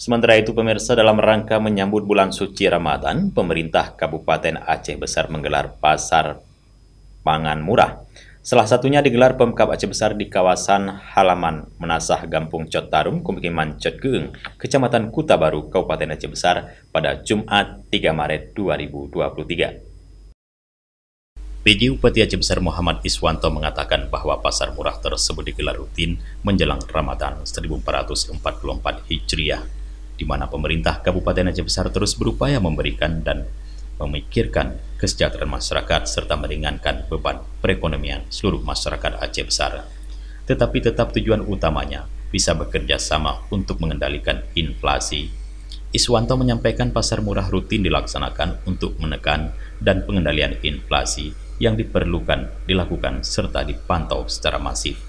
Sementara itu pemirsa, dalam rangka menyambut bulan suci Ramadan, pemerintah Kabupaten Aceh Besar menggelar pasar pangan murah. Salah satunya digelar Pemkab Aceh Besar di kawasan halaman Menasah Gampung Cot Tarum, Pemukiman Cot Geung, Kecamatan Kuta Baru, Kabupaten Aceh Besar pada Jumat 3 Maret 2023. PJ Bupati Aceh Besar Muhammad Iswanto mengatakan bahwa pasar murah tersebut digelar rutin menjelang Ramadan 1444 Hijriah, di mana pemerintah Kabupaten Aceh Besar terus berupaya memberikan dan memikirkan kesejahteraan masyarakat serta meringankan beban perekonomian seluruh masyarakat Aceh Besar. Tetapi tetap tujuan utamanya bisa bekerja sama untuk mengendalikan inflasi. Iswanto menyampaikan pasar murah rutin dilaksanakan untuk menekan dan pengendalian inflasi yang dilakukan serta dipantau secara masif.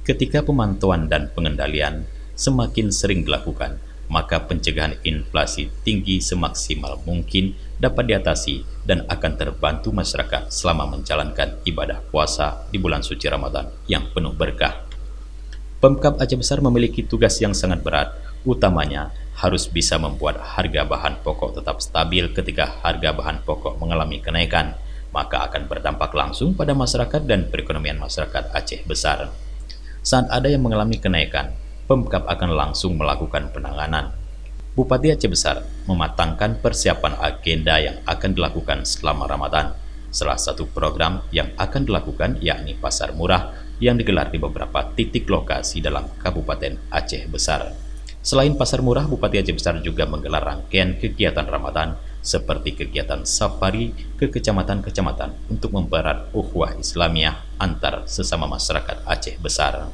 Ketika pemantauan dan pengendalian semakin sering dilakukan, maka pencegahan inflasi tinggi semaksimal mungkin dapat diatasi dan akan terbantu masyarakat selama menjalankan ibadah puasa di bulan suci Ramadan yang penuh berkah. Pemkab Aceh Besar memiliki tugas yang sangat berat, utamanya harus bisa membuat harga bahan pokok tetap stabil. Ketika harga bahan pokok mengalami kenaikan, maka akan berdampak langsung pada masyarakat dan perekonomian masyarakat Aceh Besar. Saat ada yang mengalami kenaikan, Pemkab akan langsung melakukan penanganan. Bupati Aceh Besar mematangkan persiapan agenda yang akan dilakukan selama Ramadan. Salah satu program yang akan dilakukan yakni pasar murah yang digelar di beberapa titik lokasi dalam Kabupaten Aceh Besar. Selain pasar murah, Bupati Aceh Besar juga menggelar rangkaian kegiatan Ramadan seperti kegiatan safari ke kecamatan-kecamatan untuk mempererat ukhuwah Islamiyah antar sesama masyarakat Aceh Besar.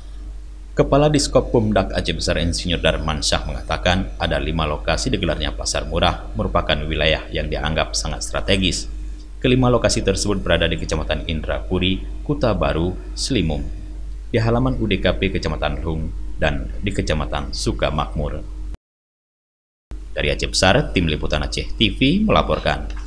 Kepala Diskop Pemdak Aceh Besar Insinyur Darman Syah mengatakan ada 5 lokasi digelarnya pasar murah merupakan wilayah yang dianggap sangat strategis. Kelima lokasi tersebut berada di Kecamatan Indrapuri, Kuta Baru, Selimum, di halaman UDKP Kecamatan Rung, dan di Kecamatan Sukamakmur. Dari Aceh Besar, Tim Liputan Aceh TV melaporkan.